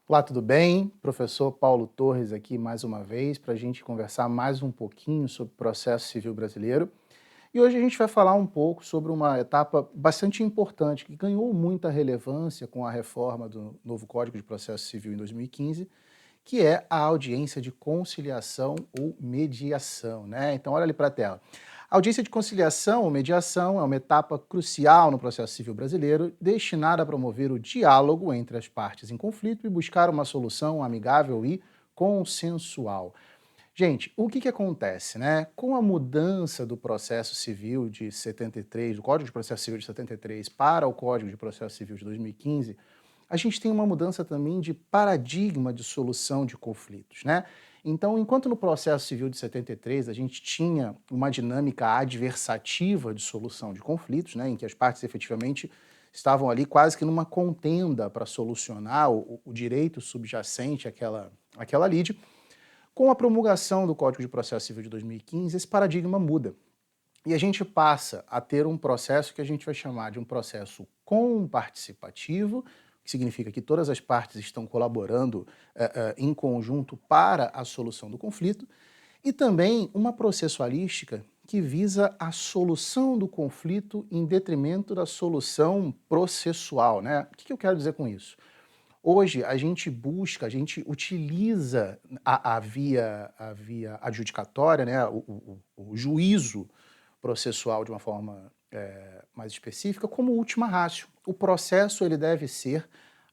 Olá, tudo bem? Professor Paulo Torres aqui mais uma vez para a gente conversar mais um pouquinho sobre o processo civil brasileiro. E hoje a gente vai falar um pouco sobre uma etapa bastante importante que ganhou muita relevância com a reforma do novo Código de Processo Civil em 2015, que é a audiência de conciliação ou mediação, né? Então olha ali para a tela. A audiência de conciliação ou mediação é uma etapa crucial no processo civil brasileiro, destinada a promover o diálogo entre as partes em conflito e buscar uma solução amigável e consensual. Gente, o que acontece, né? Com a mudança do processo civil de 73, do Código de Processo Civil de 73 para o Código de Processo Civil de 2015, a gente tem uma mudança também de paradigma de solução de conflitos, né? Então, enquanto no processo civil de 73 a gente tinha uma dinâmica adversativa de solução de conflitos, né, em que as partes efetivamente estavam ali quase que numa contenda para solucionar o direito subjacente àquela lide, com a promulgação do Código de Processo Civil de 2015, esse paradigma muda. E a gente passa a ter um processo que a gente vai chamar de um processo comparticipativo, que significa que todas as partes estão colaborando em conjunto para a solução do conflito, e também uma processualística que visa a solução do conflito em detrimento da solução processual, né? O que eu quero dizer com isso? Hoje a gente busca, a gente utiliza a via adjudicatória, né, o juízo processual de uma forma mais específica, como última ratio. O processo ele deve ser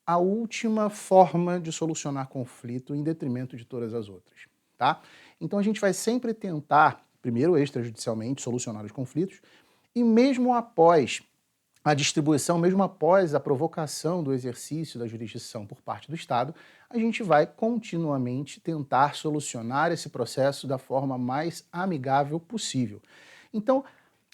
a última forma de solucionar conflito em detrimento de todas as outras, tá? Então a gente vai sempre tentar, primeiro extrajudicialmente, solucionar os conflitos, e mesmo após a distribuição, mesmo após a provocação do exercício da jurisdição por parte do Estado, a gente vai continuamente tentar solucionar esse processo da forma mais amigável possível. Então,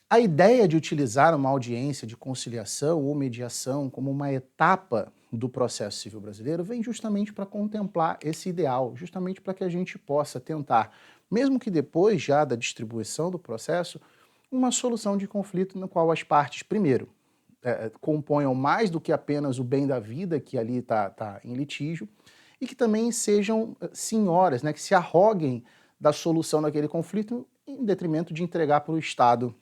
a ideia de utilizar uma audiência de conciliação ou mediação como uma etapa do processo civil brasileiro vem justamente para contemplar esse ideal, justamente para que a gente possa tentar, mesmo que depois já da distribuição do processo, uma solução de conflito no qual as partes, primeiro, componham mais do que apenas o bem da vida que ali está em litígio, e que também sejam senhoras, né, que se arroguem da solução daquele conflito em detrimento de entregar para o Estado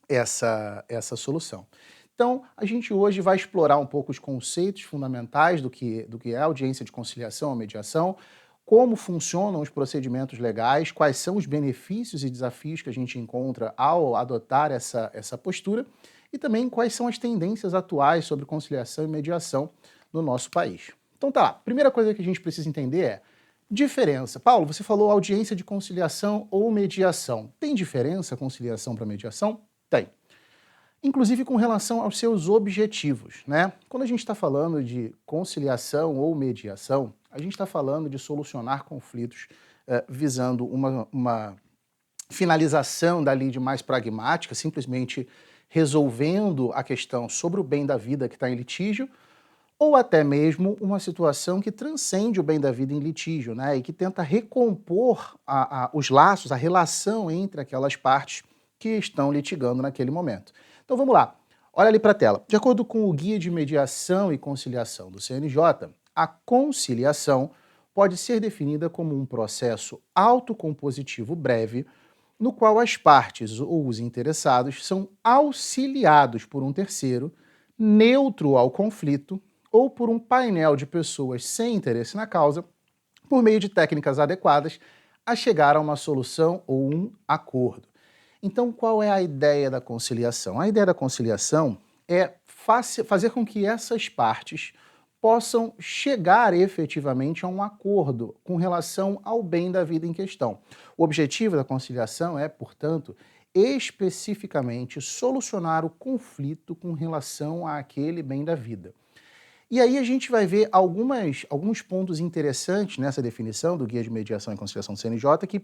essa solução. Então, a gente hoje vai explorar um pouco os conceitos fundamentais do que é a audiência de conciliação ou mediação, como funcionam os procedimentos legais, quais são os benefícios e desafios que a gente encontra ao adotar essa postura, e também quais são as tendências atuais sobre conciliação e mediação no nosso país. Então tá lá, primeira coisa que a gente precisa entender é diferença. Paulo, você falou audiência de conciliação ou mediação. Tem diferença conciliação para mediação? Tem. Inclusive com relação aos seus objetivos, né? Quando a gente está falando de conciliação ou mediação, a gente está falando de solucionar conflitos visando uma finalização da lide mais pragmática, simplesmente resolvendo a questão sobre o bem da vida que está em litígio, ou até mesmo uma situação que transcende o bem da vida em litígio, né, e que tenta recompor os laços, a relação entre aquelas partes que estão litigando naquele momento. Então vamos lá, olha ali para a tela. De acordo com o Guia de Mediação e Conciliação do CNJ, a conciliação pode ser definida como um processo autocompositivo breve, no qual as partes ou os interessados são auxiliados por um terceiro, neutro ao conflito, ou por um painel de pessoas sem interesse na causa, por meio de técnicas adequadas, a chegar a uma solução ou um acordo. Então, qual é a ideia da conciliação? A ideia da conciliação é fazer com que essas partes possam chegar efetivamente a um acordo com relação ao bem da vida em questão. O objetivo da conciliação é, portanto, especificamente solucionar o conflito com relação àquele bem da vida. E aí a gente vai ver alguns pontos interessantes nessa definição do Guia de Mediação e Conciliação do CNJ que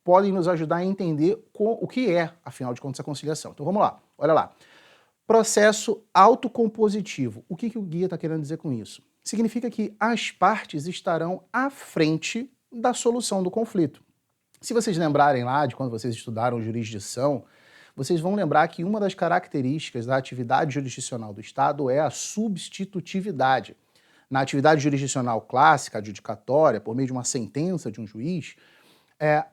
podem nos ajudar a entender o que é, afinal de contas, a conciliação. Então vamos lá, olha lá. Processo autocompositivo. O que o guia está querendo dizer com isso? Significa que as partes estarão à frente da solução do conflito. Se vocês lembrarem lá de quando vocês estudaram jurisdição, vocês vão lembrar que uma das características da atividade jurisdicional do Estado é a substitutividade. Na atividade jurisdicional clássica, adjudicatória, por meio de uma sentença de um juiz,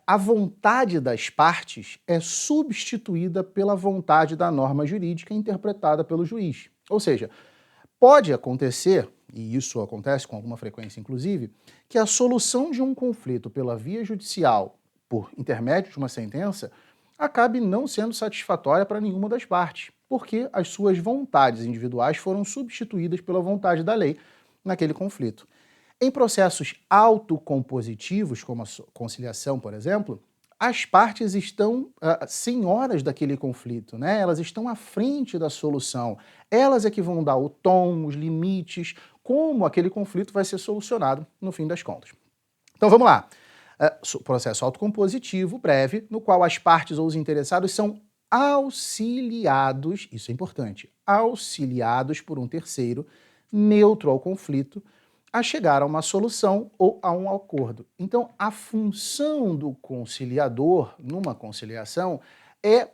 a vontade das partes é substituída pela vontade da norma jurídica interpretada pelo juiz. Ou seja, pode acontecer, e isso acontece com alguma frequência inclusive, que a solução de um conflito pela via judicial, por intermédio de uma sentença, acabe não sendo satisfatória para nenhuma das partes, porque as suas vontades individuais foram substituídas pela vontade da lei naquele conflito. Em processos autocompositivos, como a conciliação, por exemplo, as partes estão senhoras daquele conflito, né? Elas estão à frente da solução. Elas é que vão dar o tom, os limites, como aquele conflito vai ser solucionado no fim das contas. Então vamos lá. Processo autocompositivo breve, no qual as partes ou os interessados são auxiliados, isso é importante, auxiliados por um terceiro, neutro ao conflito, a chegar a uma solução ou a um acordo. Então, a função do conciliador numa conciliação é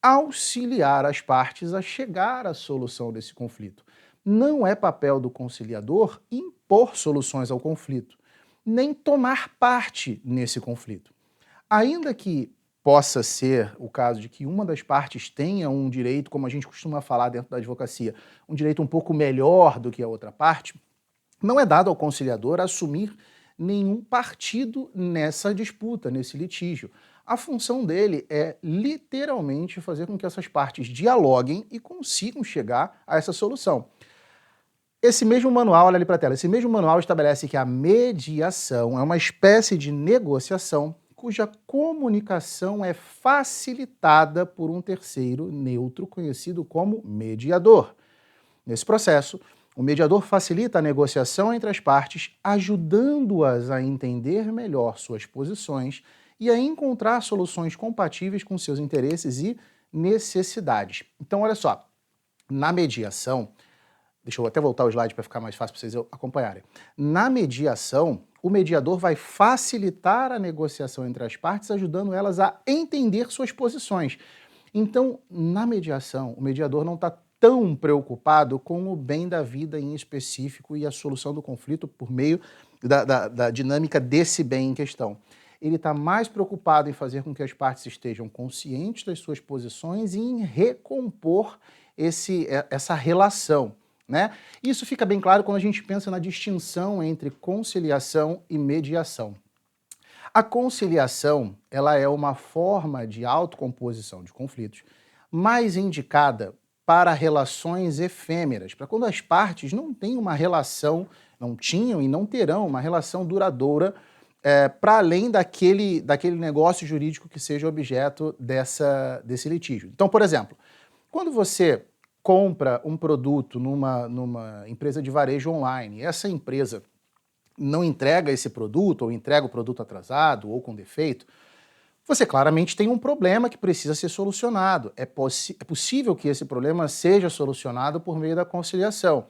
auxiliar as partes a chegar à solução desse conflito. Não é papel do conciliador impor soluções ao conflito, nem tomar parte nesse conflito. Ainda que possa ser o caso de que uma das partes tenha um direito, como a gente costuma falar dentro da advocacia, um direito um pouco melhor do que a outra parte, não é dado ao conciliador assumir nenhum partido nessa disputa, nesse litígio. A função dele é literalmente fazer com que essas partes dialoguem e consigam chegar a essa solução. Esse mesmo manual, olha ali para a tela, esse mesmo manual estabelece que a mediação é uma espécie de negociação cuja comunicação é facilitada por um terceiro neutro conhecido como mediador. Nesse processo, o mediador facilita a negociação entre as partes, ajudando-as a entender melhor suas posições e a encontrar soluções compatíveis com seus interesses e necessidades. Então, olha só, na mediação, deixa eu até voltar o slide para ficar mais fácil para vocês acompanharem. Na mediação, o mediador vai facilitar a negociação entre as partes, ajudando elas a entender suas posições. Então, na mediação, o mediador não está tão preocupado com o bem da vida em específico e a solução do conflito por meio da dinâmica desse bem em questão. Ele está mais preocupado em fazer com que as partes estejam conscientes das suas posições e em recompor essa relação, né? Isso fica bem claro quando a gente pensa na distinção entre conciliação e mediação. A conciliação, ela é uma forma de autocomposição de conflitos mais indicada para relações efêmeras, para quando as partes não têm uma relação, não tinham e não terão uma relação duradoura para além daquele negócio jurídico que seja objeto desse litígio. Então, por exemplo, quando você compra um produto numa empresa de varejo online e essa empresa não entrega esse produto, ou entrega o produto atrasado ou com defeito, você claramente tem um problema que precisa ser solucionado. É possível que esse problema seja solucionado por meio da conciliação.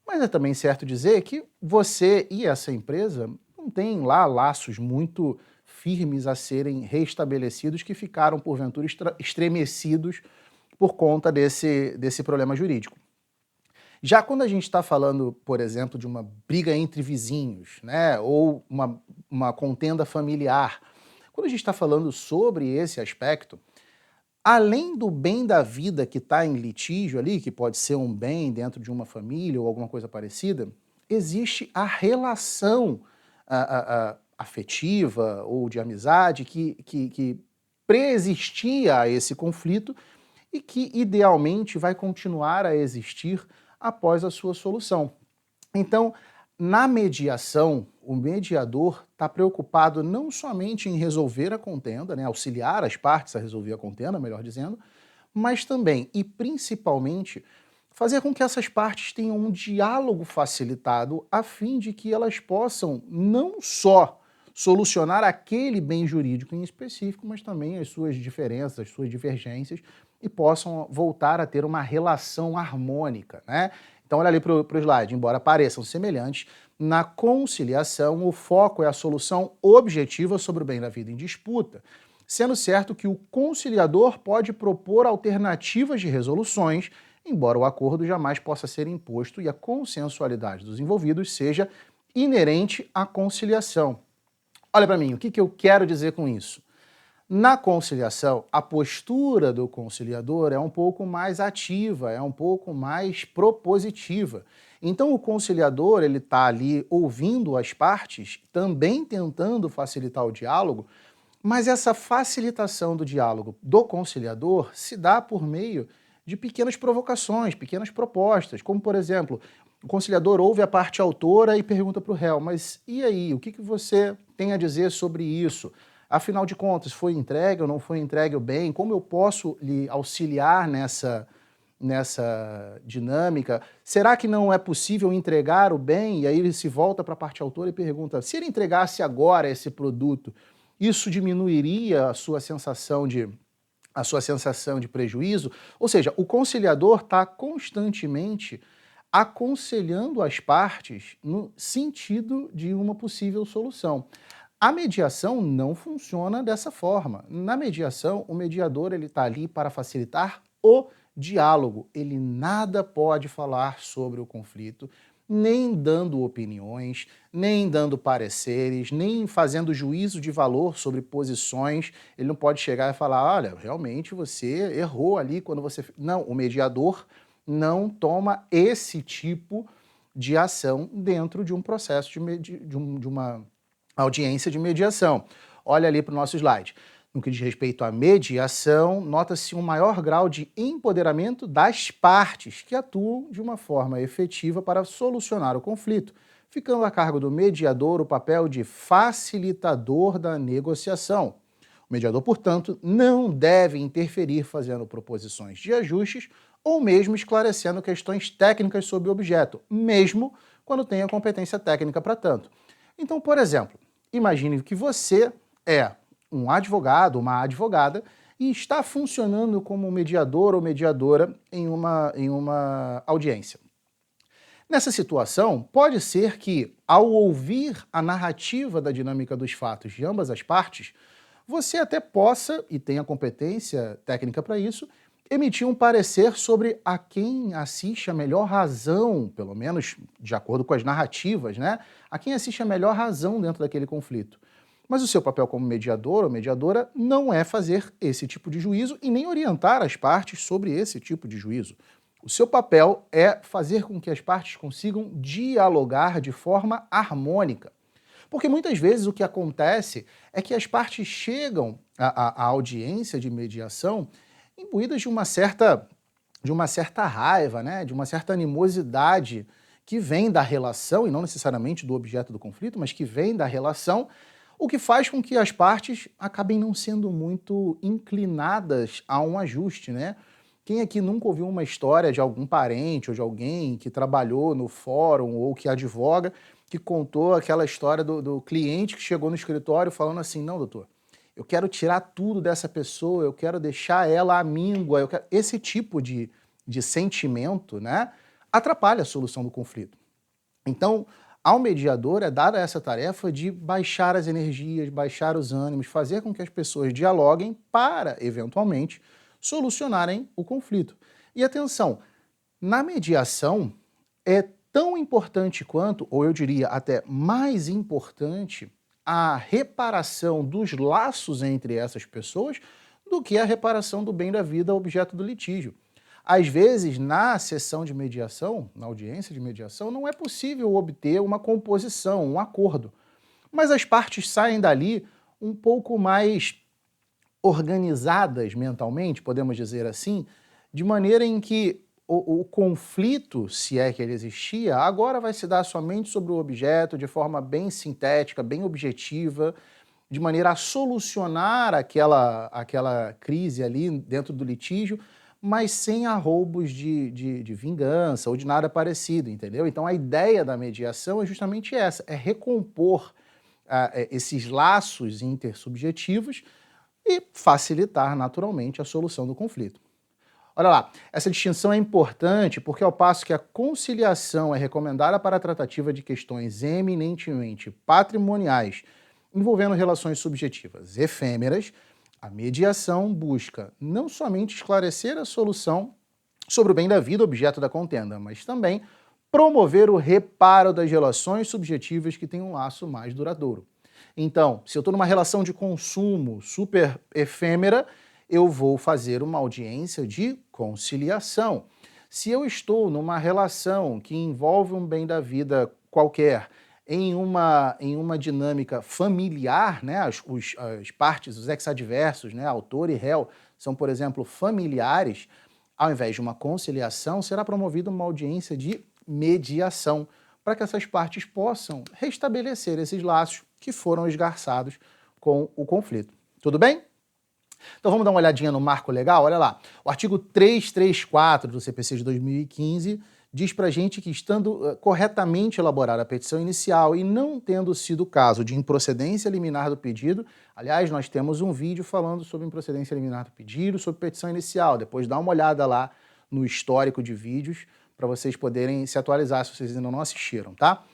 Mas é também certo dizer que você e essa empresa não têm lá laços muito firmes a serem restabelecidos que ficaram, porventura, estremecidos por conta desse problema jurídico. Já quando a gente está falando, por exemplo, de uma briga entre vizinhos, né, ou uma contenda familiar, quando a gente está falando sobre esse aspecto, além do bem da vida que está em litígio ali, que pode ser um bem dentro de uma família ou alguma coisa parecida, existe a relação afetiva ou de amizade que preexistia a esse conflito e que idealmente vai continuar a existir após a sua solução. Então, na mediação, o mediador está preocupado não somente em resolver a contenda, né, auxiliar as partes a resolver a contenda, melhor dizendo, mas também e principalmente fazer com que essas partes tenham um diálogo facilitado a fim de que elas possam não só solucionar aquele bem jurídico em específico, mas também as suas diferenças, as suas divergências e possam voltar a ter uma relação harmônica, né? Então olha ali para o slide, embora pareçam semelhantes, na conciliação o foco é a solução objetiva sobre o bem da vida em disputa, sendo certo que o conciliador pode propor alternativas de resoluções embora o acordo jamais possa ser imposto e a consensualidade dos envolvidos seja inerente à conciliação. Olha para mim, o que eu quero dizer com isso? Na conciliação, a postura do conciliador é um pouco mais ativa, é um pouco mais propositiva. Então o conciliador, ele está ali ouvindo as partes, também tentando facilitar o diálogo, mas essa facilitação do diálogo do conciliador se dá por meio de pequenas provocações, pequenas propostas, como por exemplo, o conciliador ouve a parte autora e pergunta para o réu, mas e aí, o que você tem a dizer sobre isso? Afinal de contas, foi entregue ou não foi entregue o bem? Como eu posso lhe auxiliar nessa dinâmica? Será que não é possível entregar o bem? E aí ele se volta para a parte autora e pergunta, se ele entregasse agora esse produto, isso diminuiria a sua sensação de prejuízo? Ou seja, o conciliador está constantemente aconselhando as partes no sentido de uma possível solução. A mediação não funciona dessa forma. Na mediação, o mediador está ali para facilitar o diálogo. Ele nada pode falar sobre o conflito, nem dando opiniões, nem dando pareceres, nem fazendo juízo de valor sobre posições. Ele não pode chegar e falar, olha, realmente você errou ali quando você... Não, o mediador não toma esse tipo de ação dentro de um processo de uma audiência de mediação. Olha ali para o nosso slide. No que diz respeito à mediação, nota-se um maior grau de empoderamento das partes que atuam de uma forma efetiva para solucionar o conflito, ficando a cargo do mediador o papel de facilitador da negociação. O mediador, portanto, não deve interferir fazendo proposições de ajustes ou mesmo esclarecendo questões técnicas sobre o objeto, mesmo quando tenha competência técnica para tanto. Então, por exemplo, imagine que você é um advogado, uma advogada, e está funcionando como mediador ou mediadora em uma audiência. Nessa situação, pode ser que, ao ouvir a narrativa da dinâmica dos fatos de ambas as partes, você até possa, e tenha competência técnica para isso, emitir um parecer sobre a quem assiste a melhor razão, pelo menos de acordo com as narrativas, né? A quem assiste a melhor razão dentro daquele conflito. Mas o seu papel como mediador ou mediadora não é fazer esse tipo de juízo e nem orientar as partes sobre esse tipo de juízo. O seu papel é fazer com que as partes consigam dialogar de forma harmônica. Porque muitas vezes o que acontece é que as partes chegam à audiência de mediação imbuídas de uma certa raiva, né? De uma certa animosidade que vem da relação, e não necessariamente do objeto do conflito, mas que vem da relação, o que faz com que as partes acabem não sendo muito inclinadas a um ajuste, né? Quem aqui nunca ouviu uma história de algum parente ou de alguém que trabalhou no fórum ou que advoga, que contou aquela história do cliente que chegou no escritório falando assim, não, doutor, eu quero tirar tudo dessa pessoa, eu quero deixar ela à míngua, esse tipo de sentimento, né, atrapalha a solução do conflito. Então, ao mediador é dada essa tarefa de baixar as energias, baixar os ânimos, fazer com que as pessoas dialoguem para, eventualmente, solucionarem o conflito. E atenção, na mediação é tão importante quanto, ou eu diria até mais importante, a reparação dos laços entre essas pessoas do que a reparação do bem da vida objeto do litígio. Às vezes, na sessão de mediação, na audiência de mediação, não é possível obter uma composição, um acordo. Mas as partes saem dali um pouco mais organizadas mentalmente, podemos dizer assim, de maneira em que o conflito, se é que ele existia, agora vai se dar somente sobre o objeto, de forma bem sintética, bem objetiva, de maneira a solucionar aquela crise ali dentro do litígio, mas sem arroubos de vingança ou de nada parecido, entendeu? Então a ideia da mediação é justamente essa, é recompor esses laços intersubjetivos e facilitar naturalmente a solução do conflito. Olha lá, essa distinção é importante porque ao passo que a conciliação é recomendada para a tratativa de questões eminentemente patrimoniais, envolvendo relações subjetivas efêmeras, a mediação busca não somente esclarecer a solução sobre o bem da vida, objeto da contenda, mas também promover o reparo das relações subjetivas que têm um laço mais duradouro. Então, se eu estou numa relação de consumo super efêmera, eu vou fazer uma audiência de conciliação. Se eu estou numa relação que envolve um bem da vida qualquer, em uma dinâmica familiar, né, as partes, os ex-adversos, né, autor e réu, são, por exemplo, familiares, ao invés de uma conciliação, será promovida uma audiência de mediação, para que essas partes possam restabelecer esses laços que foram esgarçados com o conflito. Tudo bem? Então vamos dar uma olhadinha no marco legal? Olha lá, o artigo 334 do CPC de 2015 diz pra gente que, estando corretamente elaborada a petição inicial e não tendo sido o caso de improcedência liminar do pedido, aliás, nós temos um vídeo falando sobre improcedência liminar do pedido, sobre petição inicial, depois dá uma olhada lá no histórico de vídeos para vocês poderem se atualizar se vocês ainda não assistiram, tá?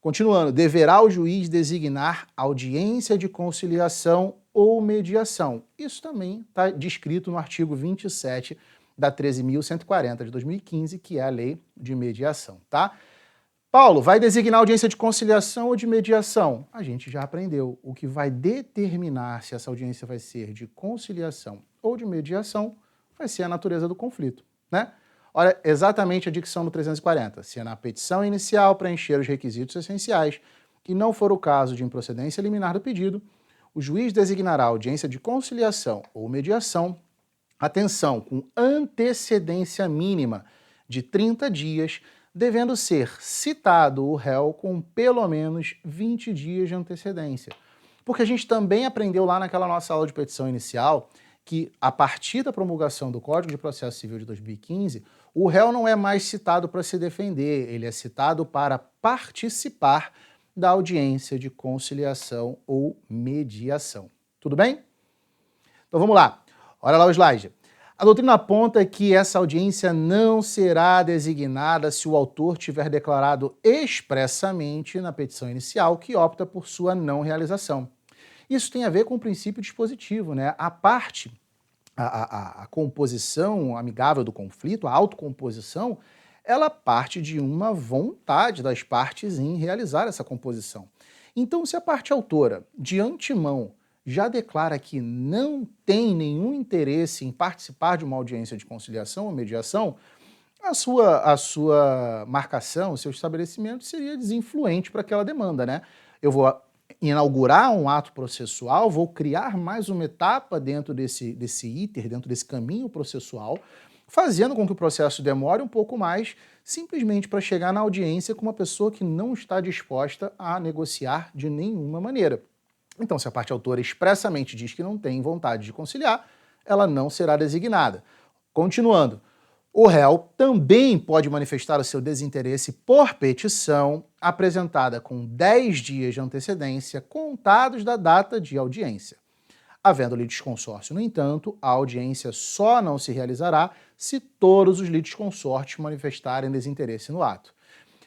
Continuando, deverá o juiz designar audiência de conciliação ou mediação. Isso também está descrito no artigo 27 da 13.140 de 2015, que é a lei de mediação, tá? Paulo, vai designar audiência de conciliação ou de mediação? A gente já aprendeu. O que vai determinar se essa audiência vai ser de conciliação ou de mediação vai ser a natureza do conflito, né? Olha exatamente a dicção do 340. Se é na petição inicial preencher os requisitos essenciais e não for o caso de improcedência liminar do pedido, o juiz designará audiência de conciliação ou mediação, atenção, com antecedência mínima de 30 dias, devendo ser citado o réu com pelo menos 20 dias de antecedência. Porque a gente também aprendeu lá naquela nossa aula de petição inicial que, a partir da promulgação do Código de Processo Civil de 2015, o réu não é mais citado para se defender, ele é citado para participar da audiência de conciliação ou mediação. Tudo bem? Então vamos lá. Olha lá o slide. A doutrina aponta que essa audiência não será designada se o autor tiver declarado expressamente na petição inicial que opta por sua não realização. Isso tem a ver com o princípio dispositivo, né? A composição amigável do conflito, a autocomposição, ela parte de uma vontade das partes em realizar essa composição. Então, se a parte autora, de antemão, já declara que não tem nenhum interesse em participar de uma audiência de conciliação ou mediação, a sua marcação, o seu estabelecimento seria desinfluente para aquela demanda, né? Eu vou inaugurar um ato processual, vou criar mais uma etapa dentro desse iter, dentro desse caminho processual, fazendo com que o processo demore um pouco mais, simplesmente para chegar na audiência com uma pessoa que não está disposta a negociar de nenhuma maneira. Então, se a parte autora expressamente diz que não tem vontade de conciliar, ela não será designada. Continuando, o réu também pode manifestar o seu desinteresse por petição apresentada com 10 dias de antecedência contados da data de audiência. Havendo litisconsórcio, no entanto, a audiência só não se realizará se todos os litisconsortes manifestarem desinteresse no ato.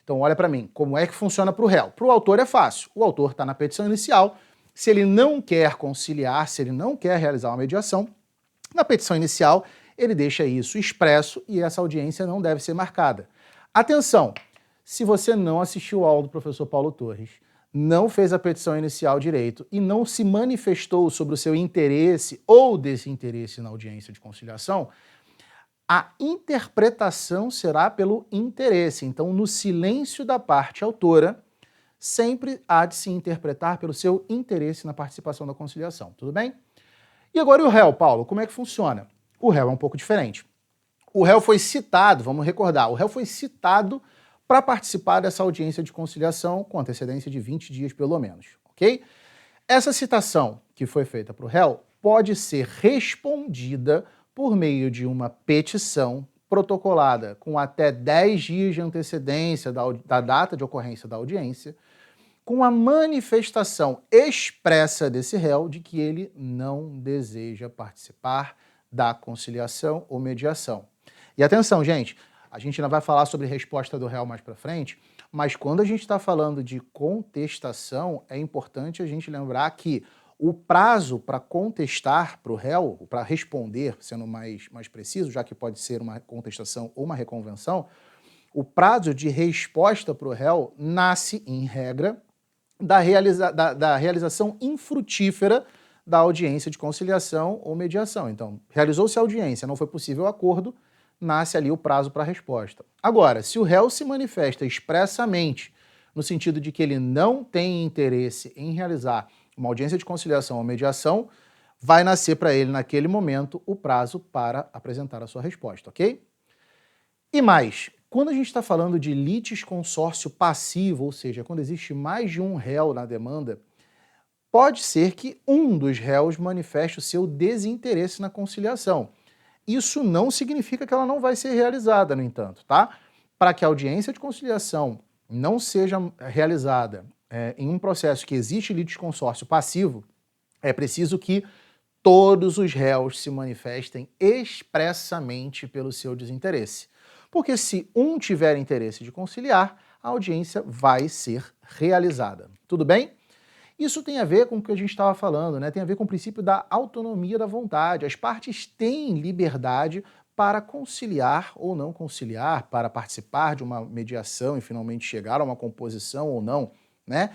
Então, olha para mim, como é que funciona para o réu? Para o autor é fácil. O autor está na petição inicial. Se ele não quer conciliar, se ele não quer realizar uma mediação, na petição inicial ele deixa isso expresso e essa audiência não deve ser marcada. Atenção, se você não assistiu a aula do professor Paulo Torres, não fez a petição inicial direito e não se manifestou sobre o seu interesse ou desinteresse na audiência de conciliação, a interpretação será pelo interesse. Então, no silêncio da parte autora, sempre há de se interpretar pelo seu interesse na participação da conciliação, tudo bem? E agora o réu, Paulo, como é que funciona? O réu é um pouco diferente. O réu foi citado, vamos recordar, o réu foi citado para participar dessa audiência de conciliação com antecedência de 20 dias pelo menos, ok? Essa citação que foi feita para o réu pode ser respondida por meio de uma petição protocolada com até 10 dias de antecedência da data de ocorrência da audiência, com a manifestação expressa desse réu de que ele não deseja participar da conciliação ou mediação. E atenção, gente, a gente ainda vai falar sobre resposta do réu mais para frente, mas quando a gente está falando de contestação, é importante a gente lembrar que o prazo para contestar para o réu, para responder, sendo mais preciso, já que pode ser uma contestação ou uma reconvenção, o prazo de resposta para o réu nasce, em regra, da realização infrutífera da audiência de conciliação ou mediação. Então, realizou-se a audiência, não foi possível o acordo, nasce ali o prazo para a resposta. Agora, se o réu se manifesta expressamente no sentido de que ele não tem interesse em realizar uma audiência de conciliação ou mediação, vai nascer para ele, naquele momento, o prazo para apresentar a sua resposta, ok? E mais, quando a gente está falando de litisconsórcio passivo, ou seja, quando existe mais de um réu na demanda, pode ser que um dos réus manifeste o seu desinteresse na conciliação. Isso não significa que ela não vai ser realizada, no entanto, tá? Para que a audiência de conciliação não seja realizada em um processo que existe litisconsórcio passivo, é preciso que todos os réus se manifestem expressamente pelo seu desinteresse. Porque se um tiver interesse de conciliar, a audiência vai ser realizada. Tudo bem? Isso tem a ver com o que a gente estava falando, né? Tem a ver com o princípio da autonomia da vontade. As partes têm liberdade para conciliar ou não conciliar, para participar de uma mediação e finalmente chegar a uma composição ou não, né?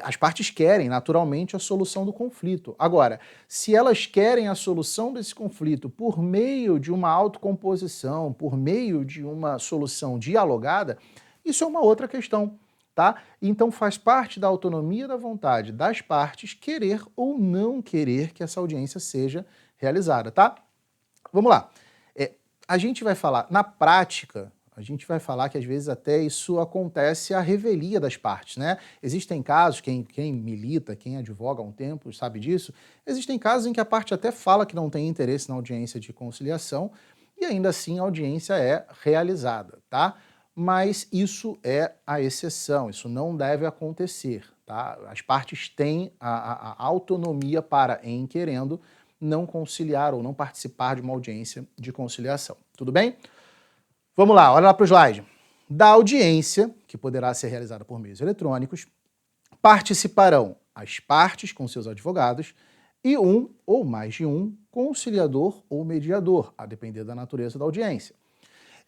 As partes querem, naturalmente, a solução do conflito. Agora, se elas querem a solução desse conflito por meio de uma autocomposição, por meio de uma solução dialogada, isso é uma outra questão. Tá? Então faz parte da autonomia da vontade das partes querer ou não querer que essa audiência seja realizada, tá? Vamos lá. A gente vai falar, na prática, a gente vai falar que às vezes até isso acontece à revelia das partes, né? Existem casos, quem milita, quem advoga há um tempo sabe disso, existem casos em que a parte até fala que não tem interesse na audiência de conciliação e ainda assim a audiência é realizada, tá? Mas isso é a exceção, isso não deve acontecer, tá? As partes têm a autonomia para, em querendo, não conciliar ou não participar de uma audiência de conciliação. Tudo bem? Vamos lá, olha lá para o slide. Da audiência, que poderá ser realizada por meios eletrônicos, participarão as partes com seus advogados e um ou mais de um conciliador ou mediador, a depender da natureza da audiência.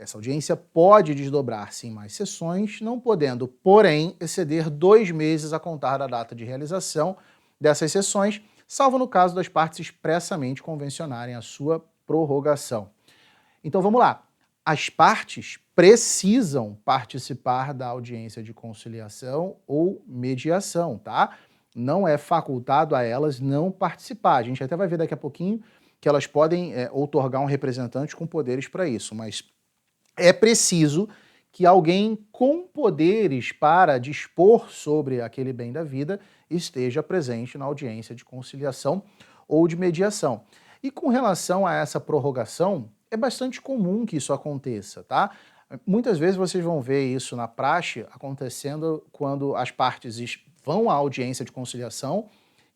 Essa audiência pode desdobrar-se em mais sessões, não podendo, porém, exceder 2 meses a contar da data de realização dessas sessões, salvo no caso das partes expressamente convencionarem a sua prorrogação. Então vamos lá. As partes precisam participar da audiência de conciliação ou mediação, tá? Não é facultado a elas não participar. A gente até vai ver daqui a pouquinho que elas podem outorgar um representante com poderes para isso, mas é preciso que alguém com poderes para dispor sobre aquele bem da vida esteja presente na audiência de conciliação ou de mediação. E com relação a essa prorrogação, é bastante comum que isso aconteça, tá? Muitas vezes vocês vão ver isso na praxe acontecendo quando as partes vão à audiência de conciliação,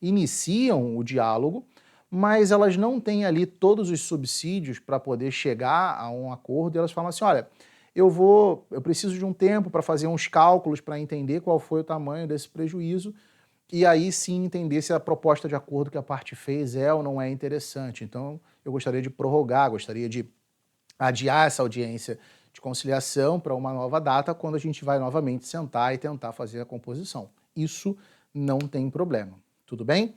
iniciam o diálogo, mas elas não têm ali todos os subsídios para poder chegar a um acordo e elas falam assim, olha, eu preciso de um tempo para fazer uns cálculos para entender qual foi o tamanho desse prejuízo e aí sim entender se a proposta de acordo que a parte fez é ou não é interessante. Então eu gostaria de prorrogar, gostaria de adiar essa audiência de conciliação para uma nova data quando a gente vai novamente sentar e tentar fazer a composição. Isso não tem problema, tudo bem?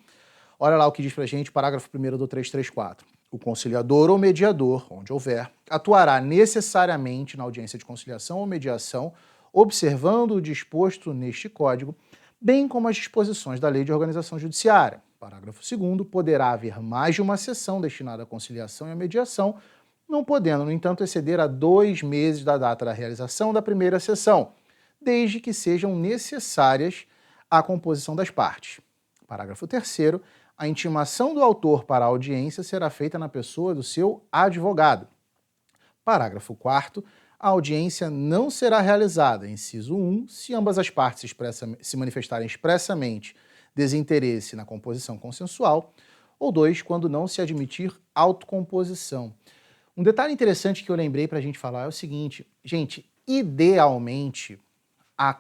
Olha lá o que diz pra gente, parágrafo 1º do 334. O conciliador ou mediador, onde houver, atuará necessariamente na audiência de conciliação ou mediação, observando o disposto neste Código, bem como as disposições da Lei de Organização Judiciária. Parágrafo 2º, poderá haver mais de uma sessão destinada à conciliação e à mediação, não podendo, no entanto, exceder a 2 meses da data da realização da primeira sessão, desde que sejam necessárias à composição das partes. Parágrafo 3º, a intimação do autor para a audiência será feita na pessoa do seu advogado. Parágrafo 4º, a audiência não será realizada, inciso 1, se ambas as partes se manifestarem expressamente desinteresse na composição consensual, ou 2, quando não se admitir autocomposição. Um detalhe interessante que eu lembrei para a gente falar é o seguinte, gente, idealmente a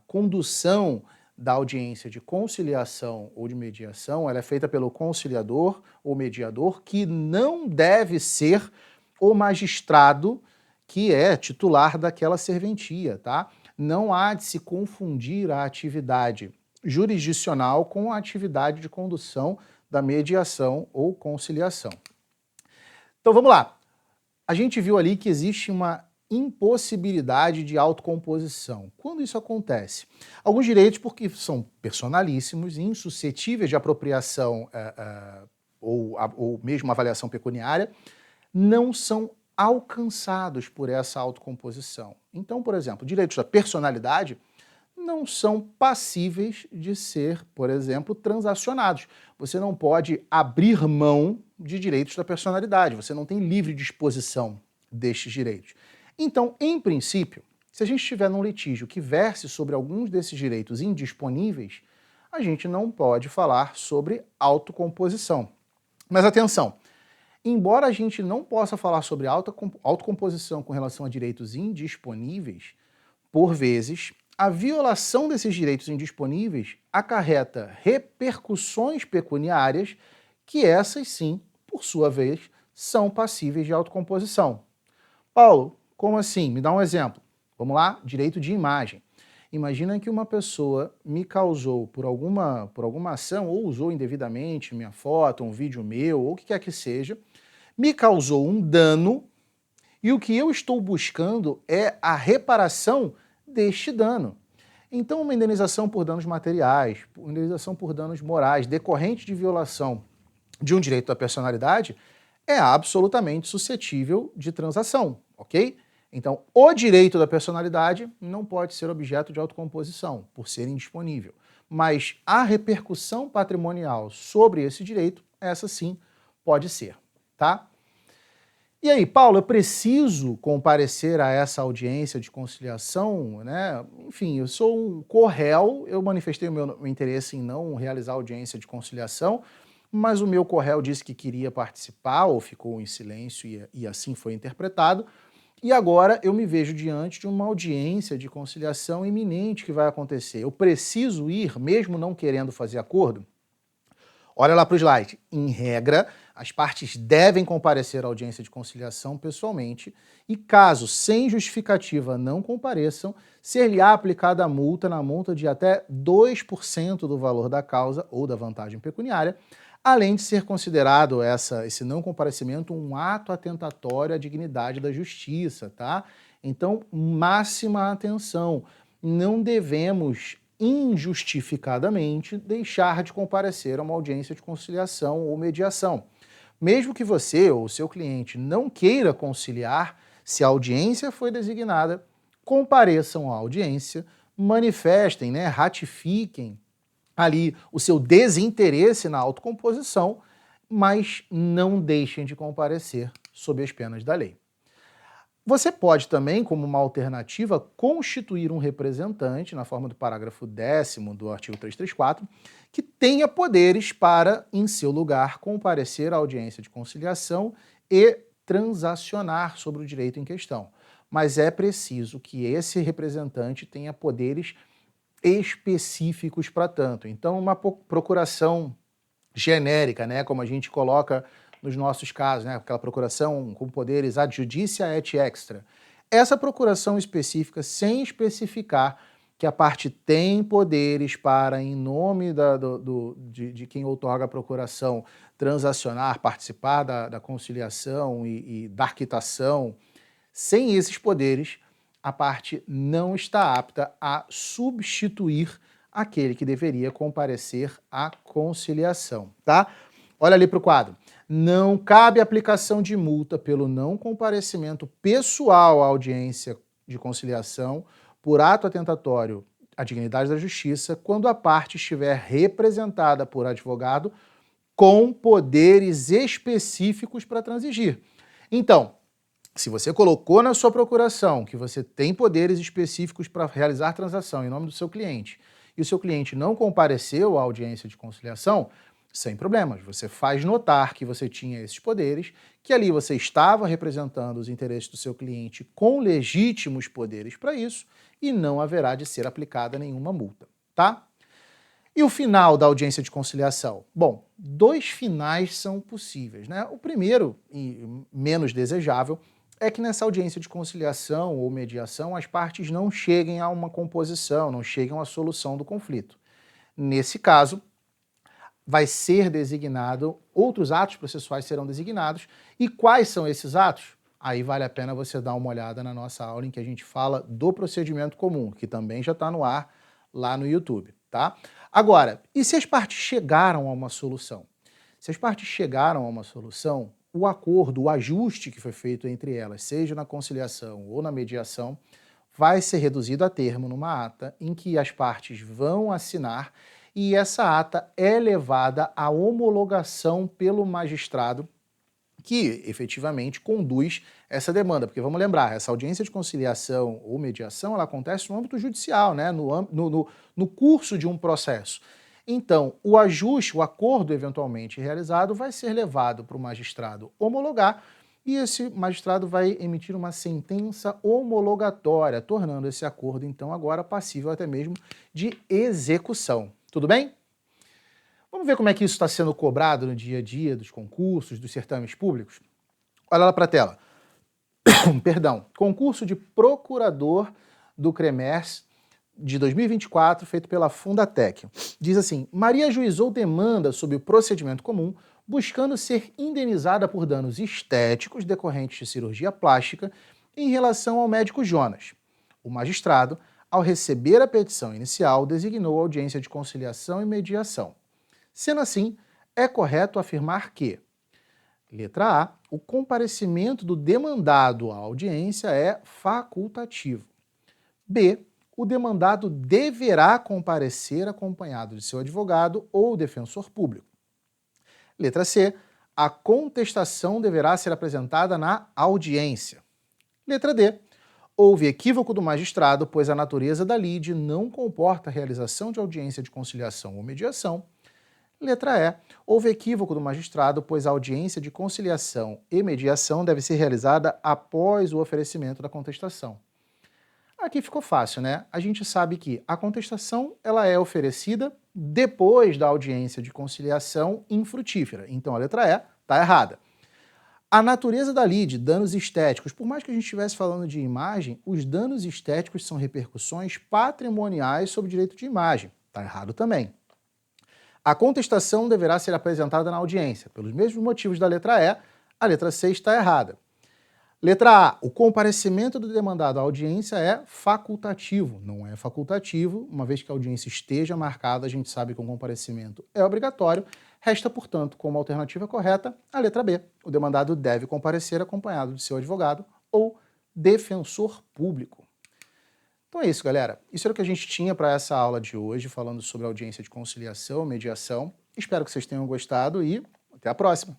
condução da audiência de conciliação ou de mediação, ela é feita pelo conciliador ou mediador, que não deve ser o magistrado que é titular daquela serventia, tá? Não há de se confundir a atividade jurisdicional com a atividade de condução da mediação ou conciliação. Então vamos lá. A gente viu ali que existe uma impossibilidade de autocomposição. Quando isso acontece? Alguns direitos, porque são personalíssimos, insuscetíveis de apropriação ou mesmo avaliação pecuniária, não são alcançados por essa autocomposição. Então, por exemplo, direitos da personalidade não são passíveis de ser, por exemplo, transacionados. Você não pode abrir mão de direitos da personalidade, você não tem livre disposição destes direitos. Então, em princípio, se a gente estiver num litígio que verse sobre alguns desses direitos indisponíveis, a gente não pode falar sobre autocomposição. Mas atenção, embora a gente não possa falar sobre autocomposição com relação a direitos indisponíveis, por vezes, a violação desses direitos indisponíveis acarreta repercussões pecuniárias que essas sim, por sua vez, são passíveis de autocomposição. Paulo, como assim? Me dá um exemplo. Vamos lá? Direito de imagem. Imagina que uma pessoa me causou por alguma ação, ou usou indevidamente minha foto, um vídeo meu, ou o que quer que seja, me causou um dano, e o que eu estou buscando é a reparação deste dano. Então, uma indenização por danos materiais, uma indenização por danos morais, decorrente de violação de um direito da personalidade, é absolutamente suscetível de transação, ok? Então, o direito da personalidade não pode ser objeto de autocomposição, por ser indisponível. Mas a repercussão patrimonial sobre esse direito, essa sim pode ser, tá? E aí, Paulo, eu preciso comparecer a essa audiência de conciliação, né? Enfim, eu sou um corréu, eu manifestei o meu interesse em não realizar audiência de conciliação, mas o meu corréu disse que queria participar, ou ficou em silêncio e assim foi interpretado, e agora eu me vejo diante de uma audiência de conciliação iminente que vai acontecer. Eu preciso ir, mesmo não querendo fazer acordo? Olha lá para o slide. Em regra, as partes devem comparecer à audiência de conciliação pessoalmente e, caso sem justificativa não compareçam, ser-lhe-á aplicada a multa na monta de até 2% do valor da causa ou da vantagem pecuniária, além de ser considerado esse não comparecimento um ato atentatório à dignidade da justiça, tá? Então, máxima atenção, não devemos injustificadamente deixar de comparecer a uma audiência de conciliação ou mediação. Mesmo que você ou seu cliente não queira conciliar, se a audiência foi designada, compareçam à audiência, manifestem, né, ratifiquem ali o seu desinteresse na autocomposição, mas não deixem de comparecer sob as penas da lei. Você pode também, como uma alternativa, constituir um representante, na forma do parágrafo 10º do artigo 334, que tenha poderes para, em seu lugar, comparecer à audiência de conciliação e transacionar sobre o direito em questão. Mas é preciso que esse representante tenha poderes específicos para tanto. Então, uma procuração genérica, né, como a gente coloca nos nossos casos, né, aquela procuração com poderes ad judicia et extra. Essa procuração específica, sem especificar que a parte tem poderes para, em nome de quem outorga a procuração, transacionar, participar da conciliação e da quitação, sem esses poderes, a parte não está apta a substituir aquele que deveria comparecer à conciliação, tá? Olha ali para o quadro. Não cabe aplicação de multa pelo não comparecimento pessoal à audiência de conciliação por ato atentatório à dignidade da justiça quando a parte estiver representada por advogado com poderes específicos para transigir. Então, se você colocou na sua procuração que você tem poderes específicos para realizar transação em nome do seu cliente e o seu cliente não compareceu à audiência de conciliação, sem problemas. Você faz notar que você tinha esses poderes, que ali você estava representando os interesses do seu cliente com legítimos poderes para isso e não haverá de ser aplicada nenhuma multa, tá? E o final da audiência de conciliação? Bom, dois finais são possíveis, né? O primeiro, e menos desejável, é que nessa audiência de conciliação ou mediação as partes não cheguem a uma composição, não cheguem a uma solução do conflito. Nesse caso, vai ser designado, outros atos processuais serão designados. E quais são esses atos? Aí vale a pena você dar uma olhada na nossa aula em que a gente fala do procedimento comum, que também já está no ar lá no YouTube, tá? Agora, e se as partes chegaram a uma solução? Se as partes chegaram a uma solução, o acordo, o ajuste que foi feito entre elas, seja na conciliação ou na mediação, vai ser reduzido a termo numa ata em que as partes vão assinar e essa ata é levada à homologação pelo magistrado que efetivamente conduz essa demanda. Porque vamos lembrar, essa audiência de conciliação ou mediação, ela acontece no âmbito judicial, né? no curso de um processo. Então, o ajuste, o acordo eventualmente realizado vai ser levado para o magistrado homologar e esse magistrado vai emitir uma sentença homologatória, tornando esse acordo, então, agora passível até mesmo de execução. Tudo bem? Vamos ver como é que isso está sendo cobrado no dia a dia dos concursos, dos certames públicos? Olha lá para a tela. Perdão. Concurso de procurador do CREMERS de 2024, feito pela Fundatec. Diz assim: Maria ajuizou demanda sob o procedimento comum, buscando ser indenizada por danos estéticos decorrentes de cirurgia plástica em relação ao médico Jonas. O magistrado, ao receber a petição inicial, designou audiência de conciliação e mediação. Sendo assim, é correto afirmar que, letra A, o comparecimento do demandado à audiência é facultativo. B, o demandado deverá comparecer acompanhado de seu advogado ou defensor público. Letra C, a contestação deverá ser apresentada na audiência. Letra D, houve equívoco do magistrado, pois a natureza da lide não comporta a realização de audiência de conciliação ou mediação. Letra E, houve equívoco do magistrado, pois a audiência de conciliação e mediação deve ser realizada após o oferecimento da contestação. Aqui ficou fácil, né? A gente sabe que a contestação ela é oferecida depois da audiência de conciliação infrutífera. Então a letra E está errada. A natureza da lide, danos estéticos, por mais que a gente estivesse falando de imagem, os danos estéticos são repercussões patrimoniais sobre o direito de imagem. Está errado também. A contestação deverá ser apresentada na audiência. Pelos mesmos motivos da letra E, a letra C está errada. Letra A, o comparecimento do demandado à audiência é facultativo. Não é facultativo, uma vez que a audiência esteja marcada, a gente sabe que o comparecimento é obrigatório. Resta, portanto, como alternativa correta, a letra B. O demandado deve comparecer acompanhado de seu advogado ou defensor público. Então é isso, galera. Isso era o que a gente tinha para essa aula de hoje, falando sobre audiência de conciliação, mediação. Espero que vocês tenham gostado e até a próxima.